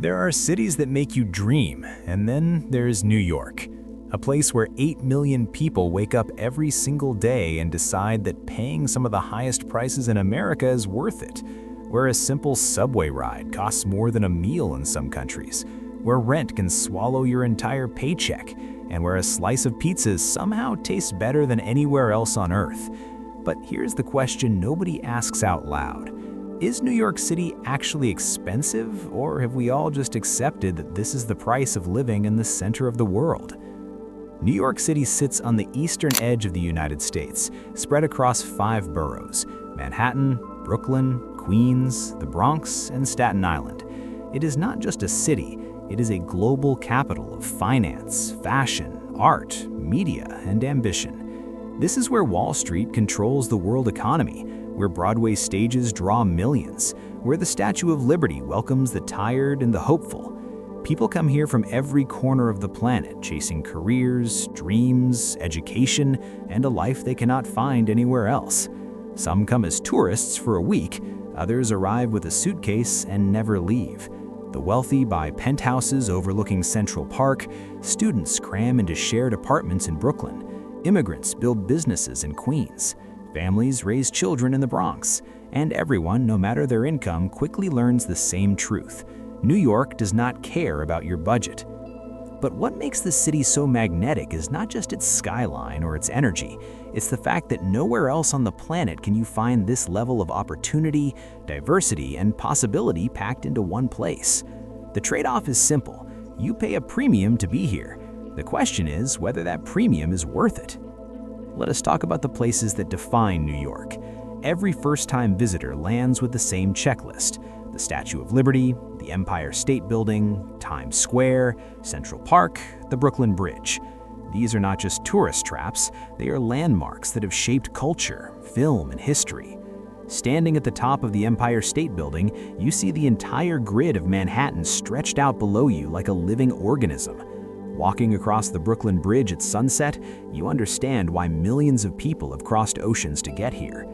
There are cities that make you dream, and then there's New York, a place where 8 million people wake up every single day and decide that paying some of the highest prices in America is worth it, where a simple subway ride costs more than a meal in some countries, where rent can swallow your entire paycheck, and where a slice of pizza somehow tastes better than anywhere else on Earth. But here's the question nobody asks out loud. Is New York City actually expensive, or have we all just accepted that this is the price of living in the center of the world? New York City sits on the eastern edge of the United States, spread across 5 boroughs: Manhattan, Brooklyn, Queens, the Bronx, and Staten Island. It is not just a city, it is a global capital of finance, fashion, art, media, and ambition. This is where Wall Street controls the world economy, where Broadway stages draw millions, where the Statue of Liberty welcomes the tired and the hopeful. People come here from every corner of the planet, chasing careers, dreams, education, and a life they cannot find anywhere else. Some come as tourists for a week, others arrive with a suitcase and never leave. The wealthy buy penthouses overlooking Central Park, students cram into shared apartments in Brooklyn, immigrants build businesses in Queens. Families raise children in the Bronx, and everyone, no matter their income, quickly learns the same truth. New York does not care about your budget. But what makes the city so magnetic is not just its skyline or its energy, it's the fact that nowhere else on the planet can you find this level of opportunity, diversity, and possibility packed into one place. The trade-off is simple. You pay a premium to be here. The question is whether that premium is worth it. Let us talk about the places that define New York. Every first-time visitor lands with the same checklist: the Statue of Liberty, the Empire State Building, Times Square, Central Park, the Brooklyn Bridge. These are not just tourist traps, they are landmarks that have shaped culture, film, and history. Standing at the top of the Empire State Building, you see the entire grid of Manhattan stretched out below you like a living organism. Walking across the Brooklyn Bridge at sunset, you understand why millions of people have crossed oceans to get here.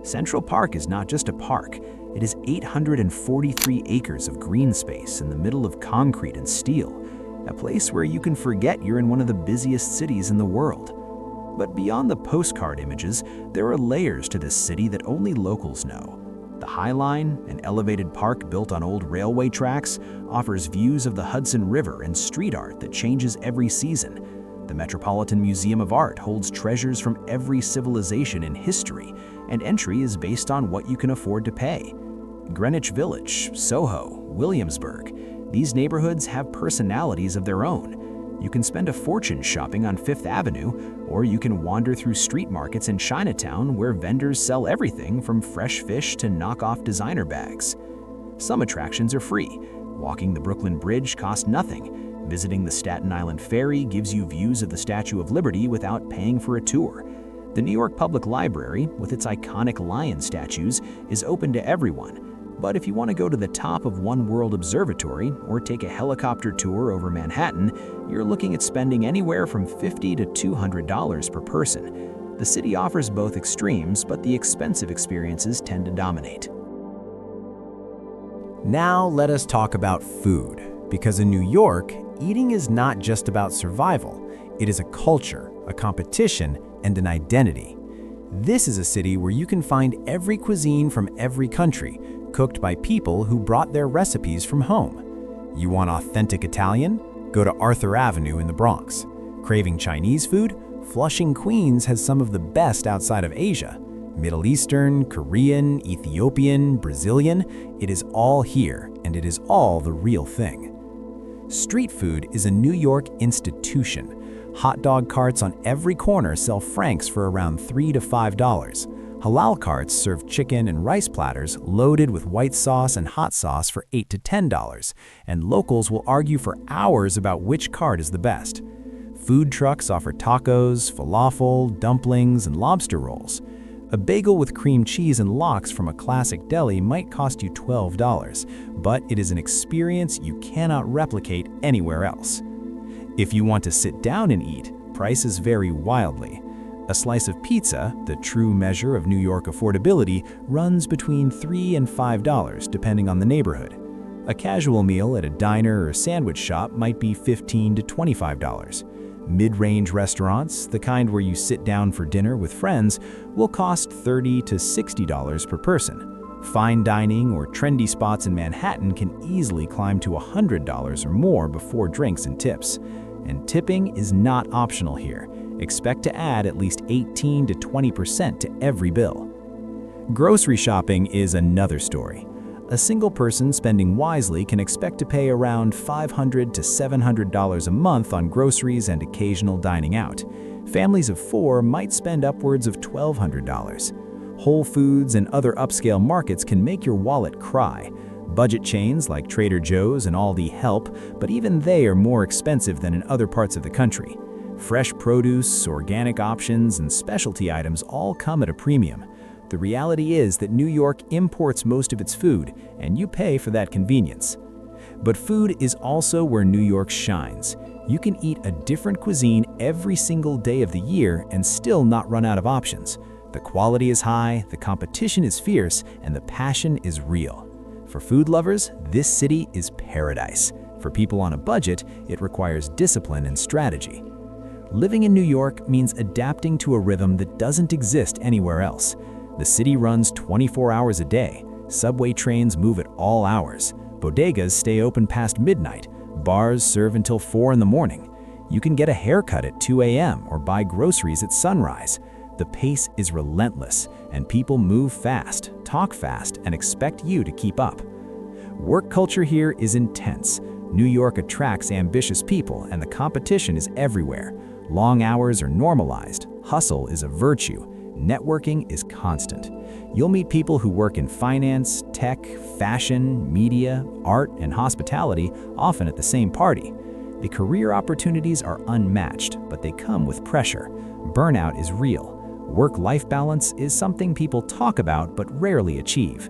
Central Park is not just a park, it is 843 acres of green space in the middle of concrete and steel, a place where you can forget you're in one of the busiest cities in the world. But beyond the postcard images, there are layers to this city that only locals know. The High Line, an elevated park built on old railway tracks, offers views of the Hudson River and street art that changes every season. The Metropolitan Museum of Art holds treasures from every civilization in history, and entry is based on what you can afford to pay. Greenwich Village, Soho, Williamsburg, these neighborhoods have personalities of their own. You can spend a fortune shopping on Fifth Avenue, or you can wander through street markets in Chinatown where vendors sell everything from fresh fish to knockoff designer bags. Some attractions are free. Walking the Brooklyn Bridge costs nothing. Visiting the Staten Island Ferry gives you views of the Statue of Liberty without paying for a tour. The New York Public Library, with its iconic lion statues, is open to everyone. But if you want to go to the top of One World Observatory or take a helicopter tour over Manhattan, you're looking at spending anywhere from $50 to $200 per person. The city offers both extremes, but the expensive experiences tend to dominate. Now let us talk about food, because in New York, eating is not just about survival. It is a culture, a competition, and an identity. This is a city where you can find every cuisine from every country, cooked by people who brought their recipes from home. You want authentic Italian? Go to Arthur Avenue in the Bronx. Craving Chinese food? Flushing, Queens has some of the best outside of Asia. Middle Eastern, Korean, Ethiopian, Brazilian, it is all here, and it is all the real thing. Street food is a New York institution. Hot dog carts on every corner sell franks for around $3 to $5. Halal carts serve chicken and rice platters loaded with white sauce and hot sauce for $8 to $10, and locals will argue for hours about which cart is the best. Food trucks offer tacos, falafel, dumplings, and lobster rolls. A bagel with cream cheese and lox from a classic deli might cost you $12, but it is an experience you cannot replicate anywhere else. If you want to sit down and eat, prices vary wildly. A slice of pizza, the true measure of New York affordability, runs between $3 and $5 depending on the neighborhood. A casual meal at a diner or sandwich shop might be $15 to $25. Mid-range restaurants, the kind where you sit down for dinner with friends, will cost $30 to $60 per person. Fine dining or trendy spots in Manhattan can easily climb to $100 or more before drinks and tips. And tipping is not optional here. Expect to add at least 18 to 20% to every bill. Grocery shopping is another story. A single person spending wisely can expect to pay around $500 to $700 a month on groceries and occasional dining out. Families of 4 might spend upwards of $1,200. Whole Foods and other upscale markets can make your wallet cry. Budget chains like Trader Joe's and Aldi help, but even they are more expensive than in other parts of the country. Fresh produce, organic options, and specialty items all come at a premium. The reality is that New York imports most of its food, and you pay for that convenience. But food is also where New York shines. You can eat a different cuisine every single day of the year and still not run out of options. The quality is high, the competition is fierce, and the passion is real. For food lovers, this city is paradise. For people on a budget, it requires discipline and strategy. Living in New York means adapting to a rhythm that doesn't exist anywhere else. The city runs 24 hours a day. Subway trains move at all hours. Bodegas stay open past midnight. Bars serve until 4 in the morning. You can get a haircut at 2 a.m. or buy groceries at sunrise. The pace is relentless, and people move fast, talk fast, and expect you to keep up. Work culture here is intense. New York attracts ambitious people, and the competition is everywhere. Long hours are normalized. Hustle is a virtue. Networking is constant. You'll meet people who work in finance, tech, fashion, media, art, and hospitality, often at the same party. The career opportunities are unmatched, but they come with pressure. Burnout is real. Work-life balance is something people talk about but rarely achieve.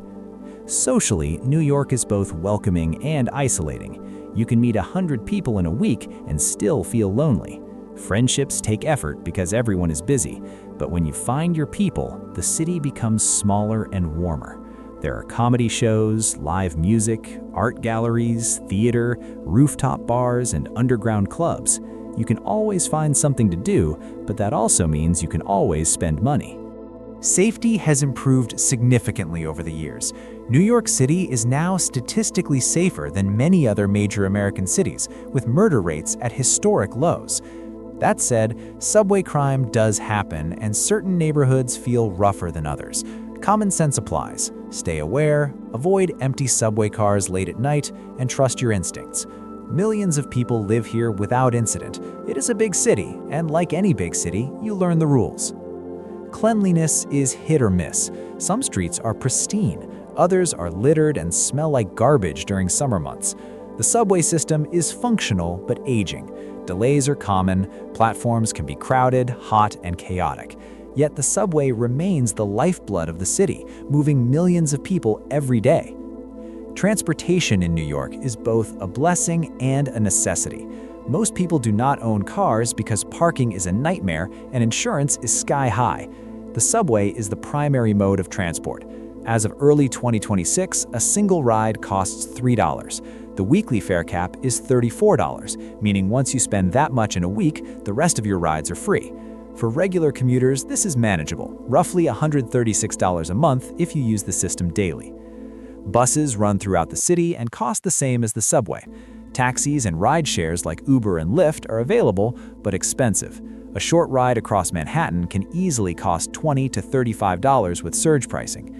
Socially, New York is both welcoming and isolating. You can meet 100 people in a week and still feel lonely. Friendships take effort because everyone is busy, but when you find your people, the city becomes smaller and warmer. There are comedy shows, live music, art galleries, theater, rooftop bars, and underground clubs. You can always find something to do, but that also means you can always spend money. Safety has improved significantly over the years. New York City is now statistically safer than many other major American cities, with murder rates at historic lows. That said, subway crime does happen, and certain neighborhoods feel rougher than others. Common sense applies. Stay aware, avoid empty subway cars late at night, and trust your instincts. Millions of people live here without incident. It is a big city, and like any big city, you learn the rules. Cleanliness is hit or miss. Some streets are pristine, others are littered and smell like garbage during summer months. The subway system is functional but aging. Delays are common, platforms can be crowded, hot, and chaotic. Yet the subway remains the lifeblood of the city, moving millions of people every day. Transportation in New York is both a blessing and a necessity. Most people do not own cars because parking is a nightmare and insurance is sky high. The subway is the primary mode of transport. As of early 2026, a single ride costs $3. The weekly fare cap is $34, meaning once you spend that much in a week, the rest of your rides are free. For regular commuters, this is manageable, roughly $136 a month if you use the system daily. Buses run throughout the city and cost the same as the subway. Taxis and ride shares like Uber and Lyft are available, but expensive. A short ride across Manhattan can easily cost $20 to $35 with surge pricing.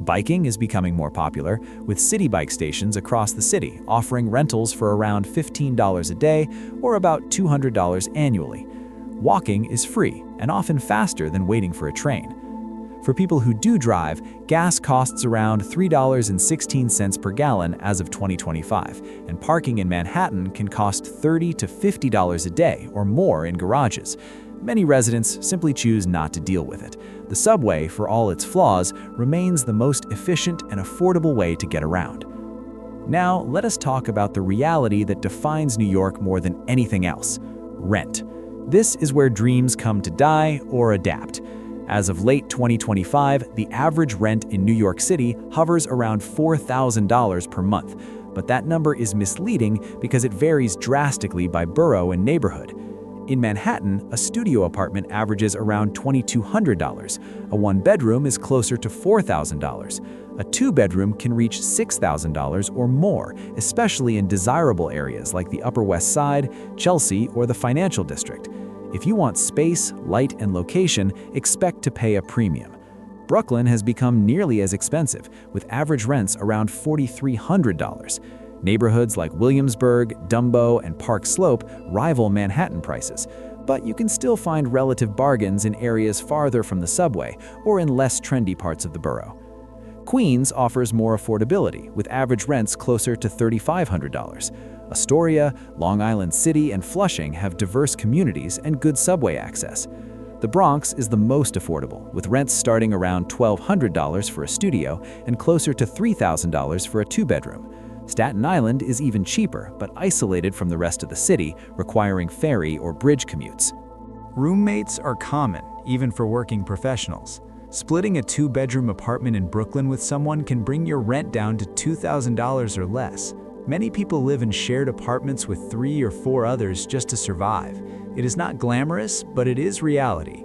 Biking is becoming more popular, with city bike stations across the city offering rentals for around $15 a day or about $200 annually. Walking is free and often faster than waiting for a train. For people who do drive, gas costs around $3.16 per gallon as of 2025, and parking in Manhattan can cost $30 to $50 a day or more in garages. Many residents simply choose not to deal with it. The subway, for all its flaws, remains the most efficient and affordable way to get around. Now, let us talk about the reality that defines New York more than anything else: rent. This is where dreams come to die or adapt. As of late 2025, the average rent in New York City hovers around $4,000 per month. but that number is misleading because it varies drastically by borough and neighborhood. In Manhattan, a studio apartment averages around $2,200. A one-bedroom is closer to $4,000. A two-bedroom can reach $6,000 or more, especially in desirable areas like the Upper West Side, Chelsea, or the Financial District. If you want space, light, and location, expect to pay a premium. Brooklyn has become nearly as expensive, with average rents around $4,300. Neighborhoods like Williamsburg, Dumbo, and Park Slope rival Manhattan prices, but you can still find relative bargains in areas farther from the subway or in less trendy parts of the borough. Queens offers more affordability, with average rents closer to $3,500. Astoria, Long Island City, and Flushing have diverse communities and good subway access. The Bronx is the most affordable, with rents starting around $1,200 for a studio and closer to $3,000 for a two-bedroom. Staten Island is even cheaper, but isolated from the rest of the city, requiring ferry or bridge commutes. Roommates are common, even for working professionals. Splitting a two-bedroom apartment in Brooklyn with someone can bring your rent down to $2,000 or less. Many people live in shared apartments with 3 or 4 others just to survive. It is not glamorous, but it is reality.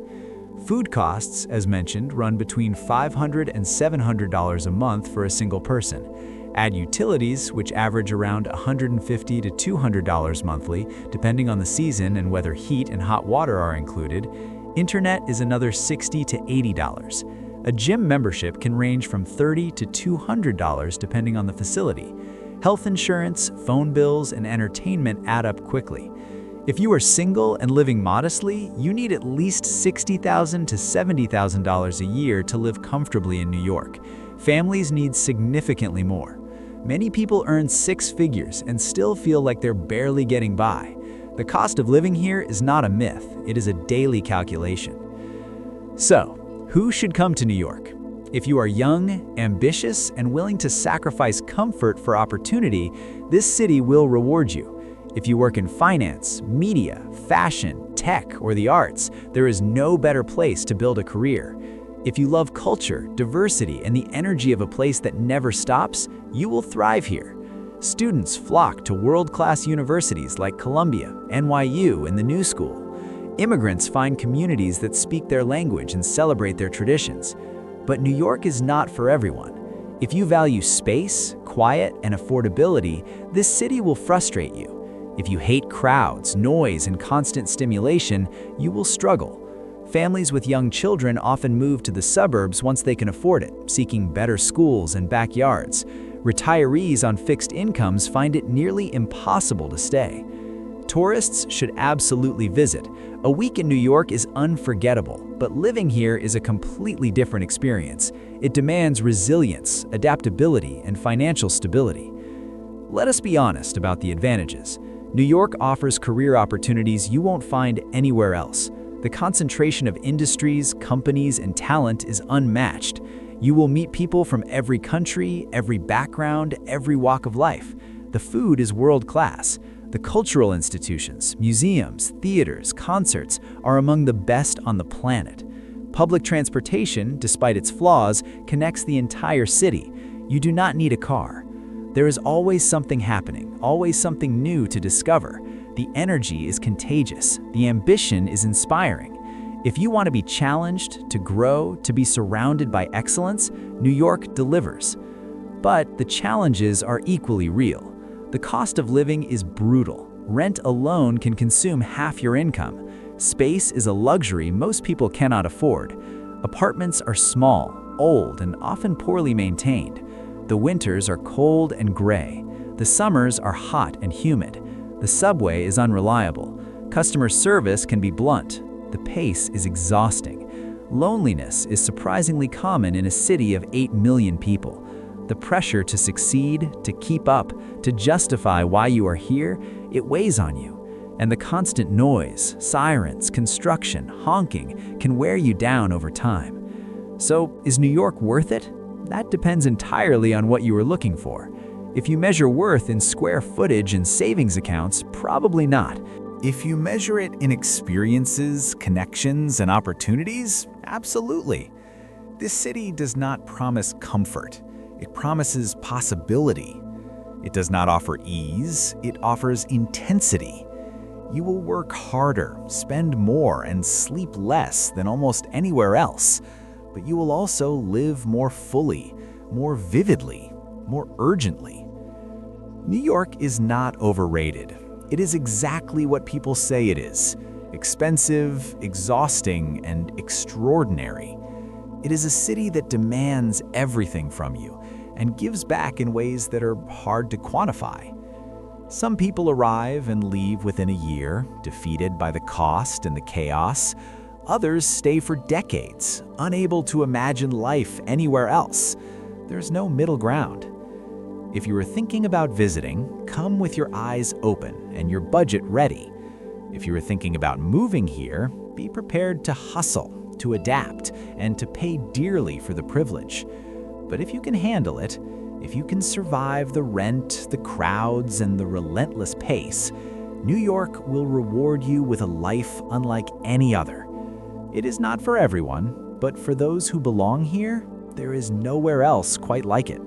Food costs, as mentioned, run between $500 and $700 a month for a single person. Add utilities, which average around $150 to $200 monthly, depending on the season and whether heat and hot water are included. Internet is another $60 to $80. A gym membership can range from $30 to $200 depending on the facility. Health insurance, phone bills, and entertainment add up quickly. If you are single and living modestly, you need at least $60,000 to $70,000 a year to live comfortably in New York. Families need significantly more. Many people earn 6 figures and still feel like they're barely getting by. The cost of living here is not a myth, it is a daily calculation. So, who should come to New York? If you are young, ambitious, and willing to sacrifice comfort for opportunity, this city will reward you. If you work in finance, media, fashion, tech, or the arts, there is no better place to build a career. If you love culture, diversity, and the energy of a place that never stops, you will thrive here. Students flock to world-class universities like Columbia, NYU, and the New School. Immigrants find communities that speak their language and celebrate their traditions. But New York is not for everyone. If you value space, quiet, and affordability, this city will frustrate you. If you hate crowds, noise, and constant stimulation, you will struggle. Families with young children often move to the suburbs once they can afford it, seeking better schools and backyards. Retirees on fixed incomes find it nearly impossible to stay. Tourists should absolutely visit. A week in New York is unforgettable, but living here is a completely different experience. It demands resilience, adaptability, and financial stability. Let us be honest about the advantages. New York offers career opportunities you won't find anywhere else. The concentration of industries, companies, and talent is unmatched. You will meet people from every country, every background, every walk of life. The food is world-class. The cultural institutions, museums, theaters, concerts are among the best on the planet. Public transportation, despite its flaws, connects the entire city. You do not need a car. There is always something happening, always something new to discover. The energy is contagious. The ambition is inspiring. If you want to be challenged, to grow, to be surrounded by excellence, New York delivers. But the challenges are equally real. The cost of living is brutal. Rent alone can consume half your income. Space is a luxury most people cannot afford. Apartments are small, old, and often poorly maintained. The winters are cold and gray. The summers are hot and humid. The subway is unreliable. Customer service can be blunt. The pace is exhausting. Loneliness is surprisingly common in a city of 8 million people. The pressure to succeed, to keep up, to justify why you are here, it weighs on you. And the constant noise, sirens, construction, honking can wear you down over time. So, is New York worth it? That depends entirely on what you are looking for. If you measure worth in square footage and savings accounts, probably not. If you measure it in experiences, connections, and opportunities, absolutely. This city does not promise comfort. It promises possibility. It does not offer ease, it offers intensity. You will work harder, spend more, and sleep less than almost anywhere else, but you will also live more fully, more vividly, more urgently. New York is not overrated. It is exactly what people say it is: expensive, exhausting, and extraordinary. It is a city that demands everything from you and gives back in ways that are hard to quantify. Some people arrive and leave within a year, defeated by the cost and the chaos. Others stay for decades, unable to imagine life anywhere else. There's no middle ground. If you are thinking about visiting, come with your eyes open and your budget ready. If you are thinking about moving here, be prepared to hustle, to adapt, and to pay dearly for the privilege. But if you can handle it, if you can survive the rent, the crowds, and the relentless pace, New York will reward you with a life unlike any other. It is not for everyone, but for those who belong here, there is nowhere else quite like it.